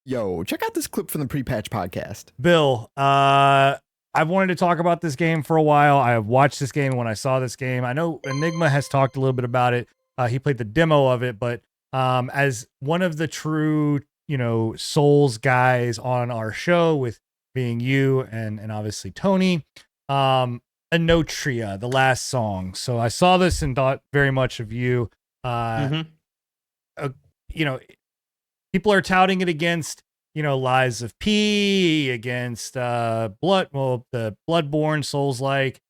Yo, check out this clip from the pre-patch podcast. Bill, I've wanted to talk about this game for a while. I have watched this game when I saw this game. I know Enigma has talked a little bit about it. He played the demo of it, but as one of the true, Souls guys on our show, with being you and obviously Tony, Enotria, the last song. So I saw this and thought very much of you. Uh, you know, People are touting it against, Lies of P, against the Bloodborne, Souls like.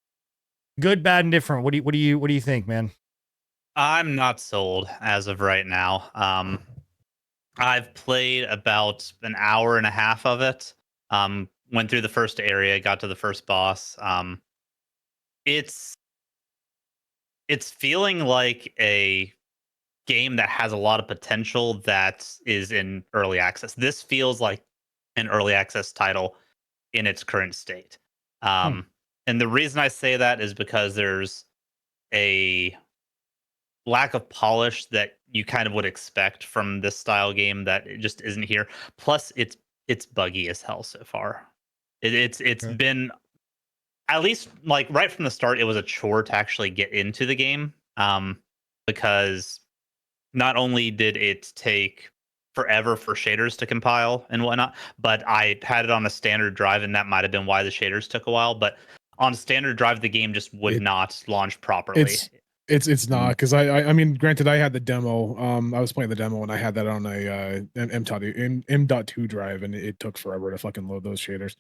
Good, bad, and different. What do you think, man? I'm not sold as of right now. I've played about an hour and a half of it. Went through the first area, got to the first boss. It's feeling like a game that has a lot of potential that is in early access. This feels like an early access title in its current state. And the reason I say that is because there's a lack of polish that you kind of would expect from this style game that it just isn't here. Plus, it's buggy as hell so far. It's been, at least like right from the start, it was a chore to actually get into the game, because not only did it take forever for shaders to compile and whatnot, but I had it on a standard drive, and that might have been why the shaders took a while. But on standard drive, the game just would not launch properly. It's not, because I mean, granted, I had the demo. I was playing the demo and I had that on a M.2 drive, and it took forever to fucking load those shaders.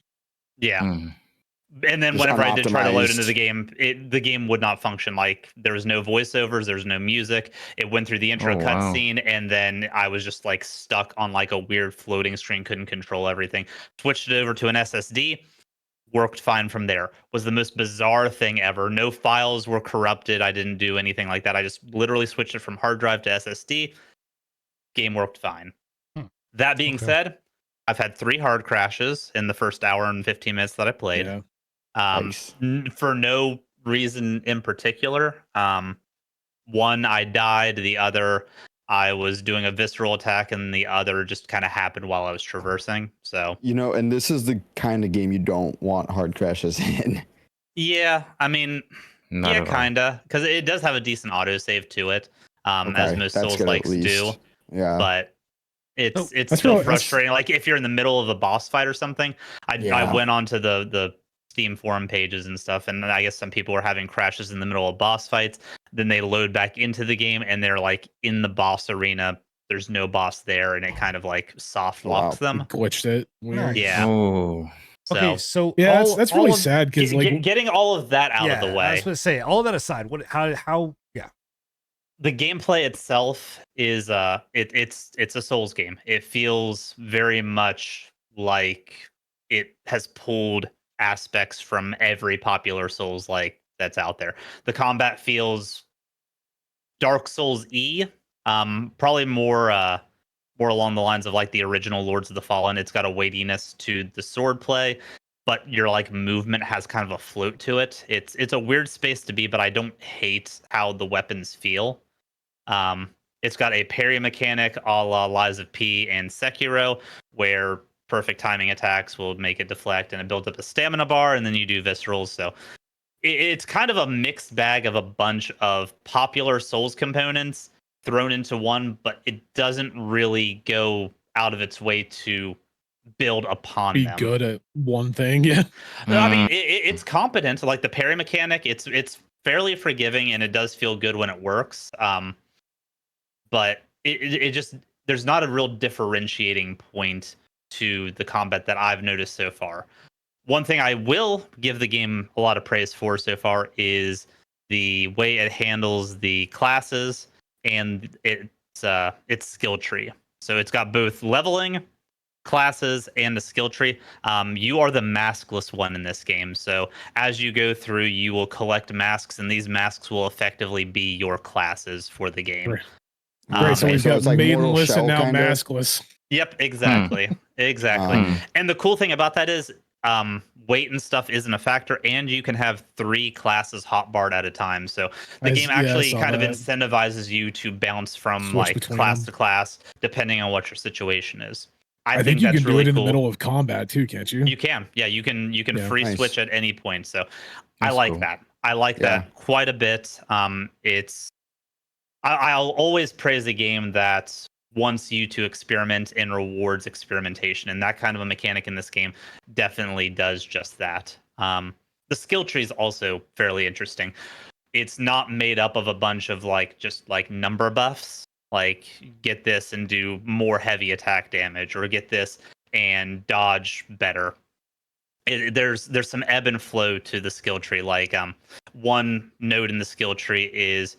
Yeah. And then whenever I did try to load into the game, the game would not function. Like, there was no voiceovers, there was no music. It went through the intro cutscene, and then I was just like stuck on like a weird floating screen, couldn't control everything. Switched it over to an SSD, worked fine from there. Was the most bizarre thing ever. No files were corrupted. I didn't do anything like that. I just literally switched it from hard drive to SSD. Game worked fine. That being said, I've had 3 hard crashes in the first hour and 15 minutes that I played. Yeah. Nice. For no reason in particular. One, I died. The other, I was doing a visceral attack, and the other just kind of happened while I was traversing. So, and this is the kind of game you don't want hard crashes in. Yeah, I mean, kinda, because it does have a decent autosave to it, as most Souls likes do. Yeah, but it's still frustrating. Like, if you're in the middle of a boss fight or something, I went onto the Steam forum pages and stuff, and I guess some people were having crashes in the middle of boss fights. Then they load back into the game, and they're like in the boss arena. There's no boss there, and it kind of like soft locks them. Glitched it. Weird. Yeah. Oh. Okay, so yeah, that's really sad, because like getting all of that out of the way. I was going to say, all that aside, how the gameplay itself is it's a Souls game. It feels very much like it has pulled aspects from every popular Souls like that's out there. The combat feels Dark Souls-y, probably more along the lines of like the original Lords of the Fallen. It's got a weightiness to the sword play, but your like movement has kind of a float to it. It's a weird space to be, but I don't hate how the weapons feel. It's got a parry mechanic a la Lies of P and Sekiro, where perfect timing attacks will make it deflect, and it builds up a stamina bar, and then you do viscerals. So it's kind of a mixed bag of a bunch of popular Souls components thrown into one, but it doesn't really go out of its way to build upon be them. Good at one thing. Yeah. I mean, it's competent. Like the parry mechanic, it's fairly forgiving, and it does feel good when it works. But it just, there's not a real differentiating point to the combat that I've noticed so far. One thing I will give the game a lot of praise for so far is the way it handles the classes and its skill tree. So it's got both leveling, classes, and a skill tree. You are the maskless one in this game. So as you go through, you will collect masks, and these masks will effectively be your classes for the game. Great. So we've got like maidenless and now maskless. Yep, exactly. Exactly. And the cool thing about that is weight and stuff isn't a factor, and you can have 3 classes hotbarred at a time. So the game actually kind of incentivizes you to bounce from like class to class, depending on what your situation is. I think think you that's can do really it in cool. the middle of combat too, can't you? You can, yeah, you can Yeah. free Nice. switch at any point. So I That's like cool. that. I like Yeah. that quite a bit. I'll always praise a game that wants you to experiment and rewards experimentation, and that kind of a mechanic in this game definitely does just that. The skill tree is also fairly interesting. It's not made up of a bunch of just number buffs, like get this and do more heavy attack damage, or get this and dodge better. There's some ebb and flow to the skill tree. One node in the skill tree is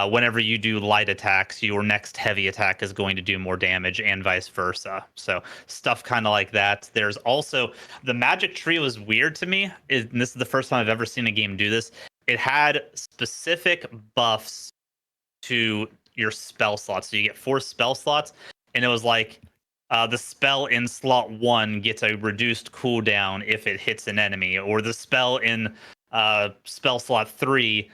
whenever you do light attacks, your next heavy attack is going to do more damage, and vice versa. So stuff kind of like that. There's also the magic tree was weird to me. And this is the first time I've ever seen a game do this. It had specific buffs to your spell slots. So you get 4 spell slots, and it was like the spell in slot 1 gets a reduced cooldown if it hits an enemy, or the spell in spell slot 3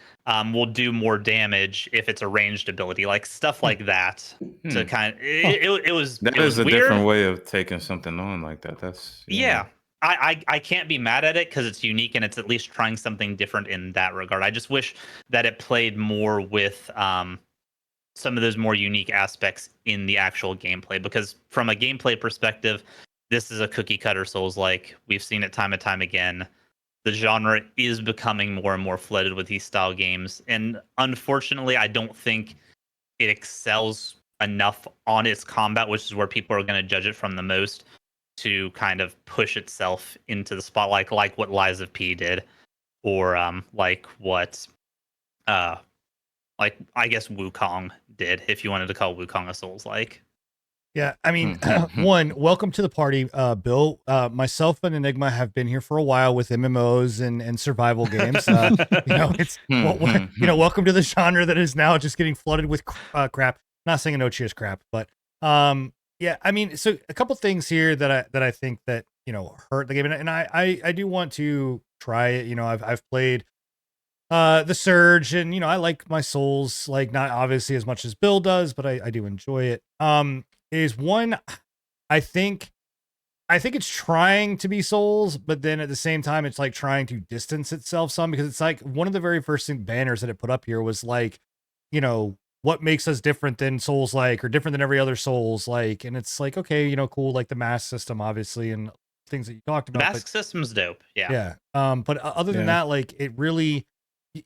will do more damage if it's a ranged ability, like stuff like that. To kind of it was That it was is a weird. different way of taking something on like that. That's Yeah. I can't be mad at it because it's unique and it's at least trying something different in that regard. I just wish that it played more with some of those more unique aspects in the actual gameplay, because from a gameplay perspective, this is a cookie cutter Souls like. We've seen it time and time again. The genre is becoming more and more flooded with these style games, and unfortunately, I don't think it excels enough on its combat, which is where people are going to judge it from the most, to kind of push itself into the spotlight, like what Lies of P did, or like what like I guess Wukong did, if you wanted to call Wukong a Souls like. Yeah, I mean, one, welcome to the party, Bill. Myself and Enigma have been here for a while with MMOs and survival games. It's welcome to the genre that is now just getting flooded with crap. Not saying Enotria is crap, but yeah, I mean, so a couple things here that I think that hurt the game, and I do want to try it. I've played the Surge, and I like my Souls, like not obviously as much as Bill does, but I do enjoy it. Is one, I think it's trying to be Souls, but then at the same time it's like trying to distance itself some, because it's like one of the very first banners that it put up here was like, what makes us different than Souls like, or different than every other Souls like, and it's like, okay, cool, like the mask system obviously and things that you talked about. Mask system's dope. Yeah. But other than that, like it really,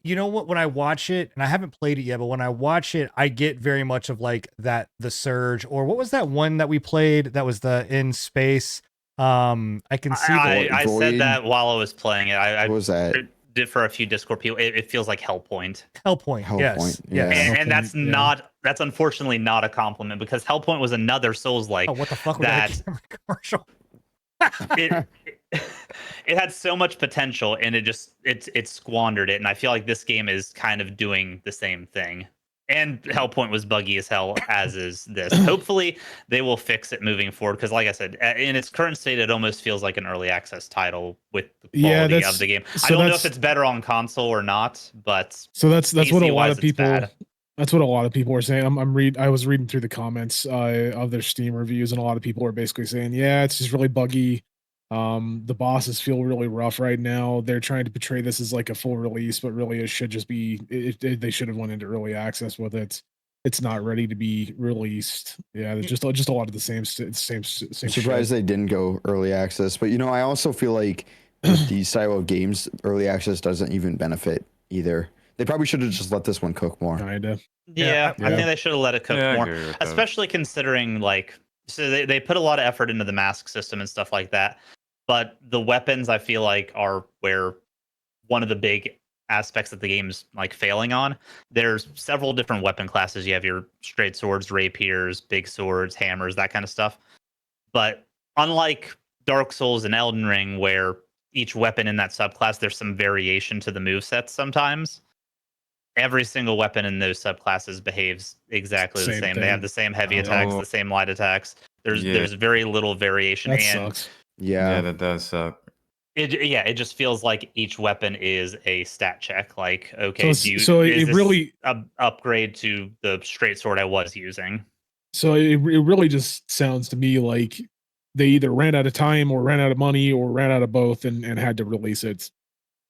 what, when I watch it, and I haven't played it yet, but when I watch it, I get very much of like that, the Surge, or what was that one that we played that was the in space? I can see I Void. said that while I was playing it. I What was that? did for a few Discord people. It feels like Hellpoint. Hellpoint. Yes. Hellpoint, yeah. Yes. And that's that's unfortunately not a compliment, because Hellpoint was another Souls like. Oh, what the fuck was that commercial? it had so much potential, and it squandered it, and I feel like this game is kind of doing the same thing. And Hellpoint was buggy as hell, as is this. Hopefully they will fix it moving forward, because like I said, in its current state, it almost feels like an early access title with the quality of the game. I don't know if it's better on console or not, but so that's what a lot of PC-wise, it's people bad. that's what a lot of people are saying. I was reading through the comments of their Steam reviews, and a lot of people are basically saying, yeah, it's just really buggy. The bosses feel really rough right now. They're trying to portray this as like a full release, but really it should just be, they should have went into early access with it. It's not ready to be released. Yeah, there's just a lot of the same I'm surprised they didn't go early access, but I also feel like with these style of games, early access doesn't even benefit either. They probably should have just let this one cook more. Kinda. Yeah, I think they should have let it cook more, especially considering so they put a lot of effort into the mask system and stuff like that. But the weapons, I feel like, are where one of the big aspects that the game's like failing on. There's several different weapon classes. You have your straight swords, rapiers, big swords, hammers, that kind of stuff. But unlike Dark Souls and Elden Ring, where each weapon in that subclass, there's some variation to the movesets sometimes. Every single weapon in those subclasses behaves exactly the same. They have the same heavy attacks, the same light attacks. There's very little variation. That sucks. Yeah, that does suck. It just feels like each weapon is a stat check. Like, okay, so it really upgrade to the straight sword I was using. So it really just sounds to me like they either ran out of time or ran out of money or ran out of both and had to release it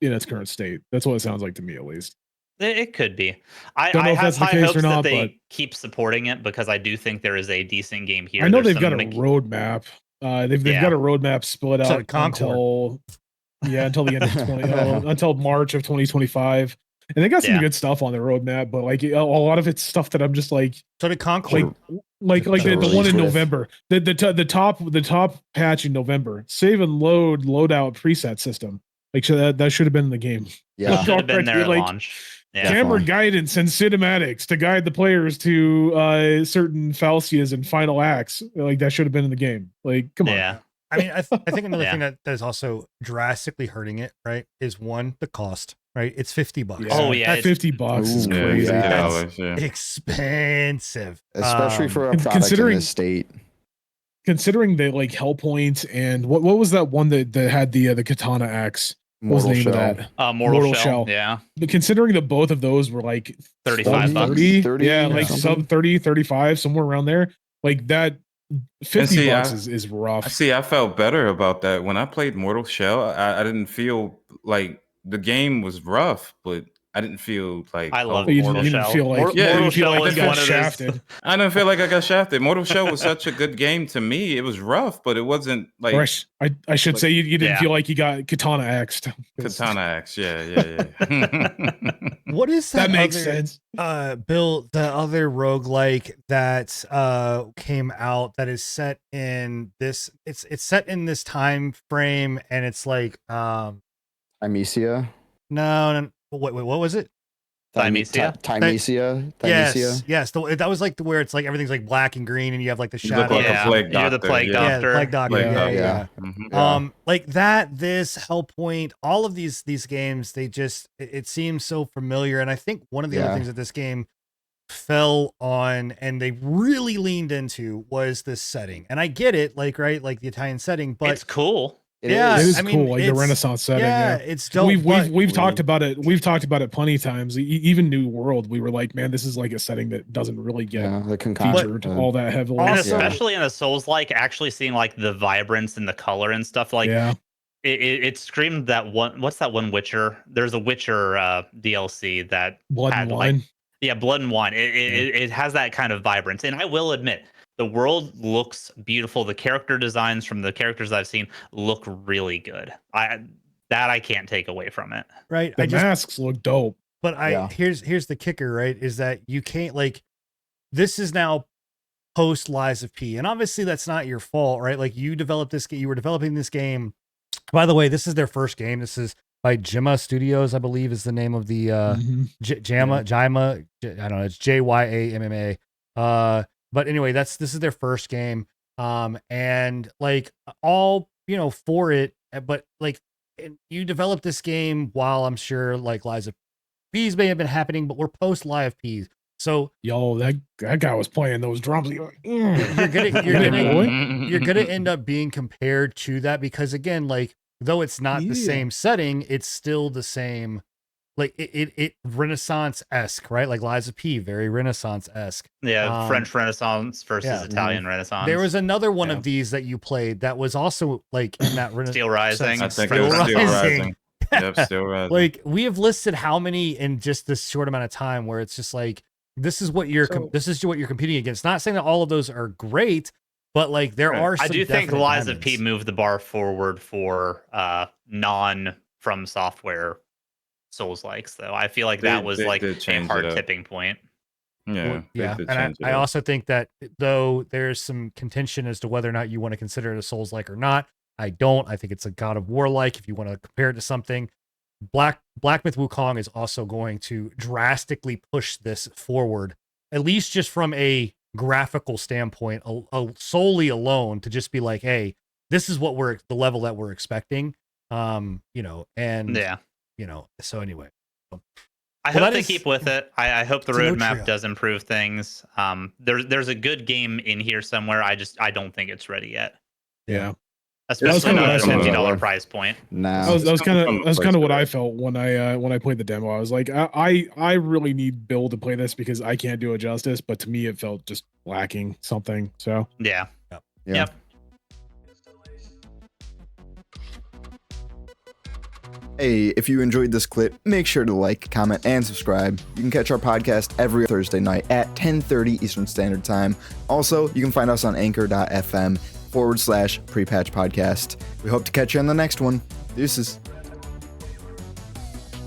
in its current state. That's what it sounds like to me, at least. It could be. Don't know I if have that's the high case or hopes that not, they but keep supporting it because I do think there is a decent game here. I know There's they've got a some roadmap. They've Yeah. got a roadmap split So out did Concord. until the end of until March of 2025. And they got some Yeah. good stuff on their roadmap, but like a lot of it's stuff that I'm just like So did Concord. like the one in release with- November. The top patch in November. Save and loadout preset system. Like so that should have been in the game. Yeah. should have been there at Like, launch. Yeah. Camera Definitely. guidance and cinematics to guide the players to certain falsias and final acts. Like that should have been in the game. Like, come on. Yeah. I mean, I think another Yeah. thing that is also drastically hurting it, right, is one, the cost, right? It's $50. Yeah, Oh, yeah, that it's- $50 is Ooh, Yeah, crazy. yeah. $50, yeah. Expensive. Especially for a con- product in considering- this state. Considering the like Hellpoint and what was that one that had the katana axe? What was the Mortal name Shell. of that? Mortal, Mortal Shell. Shell. Yeah. But considering that both of those were like 35 bucks. 30, yeah, like something. sub 30, 35, somewhere around there. Like that 50 see, bucks I- is rough. I felt better about that when I played Mortal Shell. I didn't feel like the game was rough, but I didn't feel like I love But you Mortal didn't Shell. feel like Yeah, Mortal you feel Shell like is you got one of shafted. those. I didn't feel like I got shafted. Mortal Shell was such a good game to me. It was rough, but it wasn't like Or I should like- say you didn't Yeah. feel like you got katana axed. Katana Axe. Yeah. What is that? That makes other, sense. Bill, the other roguelike that came out that is set in this, it's set in this time frame, and it's like Timecia. no, wait, what was it? Timecia? Timecia. Yes. That was like where it's like everything's like black and green, and you have like the You look shadow. like a Yeah. plague You're the doctor, plague yeah. Yeah, doctor. the plague doctor. Plague Yeah, doctor. yeah. Mhm. Yeah. Like that, this Hellpoint, all of these games, they just it seems so familiar. And I think one of the other Yeah. things that this game fell on and they really leaned into was this setting. And I get it, like right, like the Italian setting, but It's cool. It Yeah, It is. is I mean, cool, like the it's- Renaissance setting. yeah, Yeah. it's dope. We've talked we- about it. We've talked about it plenty of times. Even New World, we were like, man, this is like a setting that doesn't really get Yeah, the concoction. featured all that heavily. And Also- especially in a Souls like, actually seeing like the vibrance and the color and stuff like yeah, it screamed that one. What's that one Witcher? There's a Witcher DLC that Blood had, and like, Wine. yeah, Blood and Wine. It has that kind of vibrance, and I will admit, the world looks beautiful. The character designs from the characters I've seen look really good. I can't take away from it. right. The I just masks look dope. But Yeah. here's the kicker, right? Is that you can't like this is now post Lies of P. And obviously that's not your fault, right? Like you developed this you were developing this game. By the way, this is their first game. This is by Jimma Studios, I believe is the name of the Mhm. Jima, I don't know, it's JYAMMA. But anyway, this is their first game. And like all, for it, but like you developed this game while I'm sure like Lies of P's may have been happening, but we're post Lies of P's. So Yo, that guy was playing those drums. You're like, "Mm." you're gonna end up being compared to that because again, like though it's not the Yeah. same setting, it's still the same. Like it Renaissance-esque, right? Like Lies of P, very Renaissance-esque. Yeah, French Renaissance versus yeah. Italian Renaissance. There was another one Yeah. of these that you played that was also like in that Renaissance. Steel Rising. I think Steel it was Still Rising. Rising. Yep, Still Rising. Like we have listed how many in just this short amount of time where it's just like this is what you're competing against. Not saying that all of those are great, but like there Right. are some I do think definite Lies of P diamonds. moved the bar forward for non from software Souls likes though. I feel like that was They like did a change it hard up. tipping point. Yeah, they Yeah, did and change it I up. also think that though there's some contention as to whether or not you want to consider it a Souls like or not. I don't. I think it's a God of War like. If you want to compare it to something, Black Myth Wukong is also going to drastically push this forward, at least just from a graphical standpoint, solely alone to just be like, hey, this is what the level that we're expecting. And Yeah. So anyway. I Well, hope that they is- keep with it. I hope the It's roadmap Enotria. does improve things. There's a good game in here somewhere. I don't think it's ready yet. Yeah. Especially kinda not what at I a felt. $50 price point. Nah. That was kind from of a that's place kind of what where- I felt when I played the demo. I was like, I really need Bill to play this because I can't do it justice. But to me, it felt just lacking something. So Yeah. Yeah. Yep. Hey, if you enjoyed this clip, make sure to like, comment, and subscribe. You can catch our podcast every Thursday night at 10:30 Eastern Standard Time. Also, you can find us on anchor.fm/prepatch podcast. We hope to catch you on the next one. Deuces.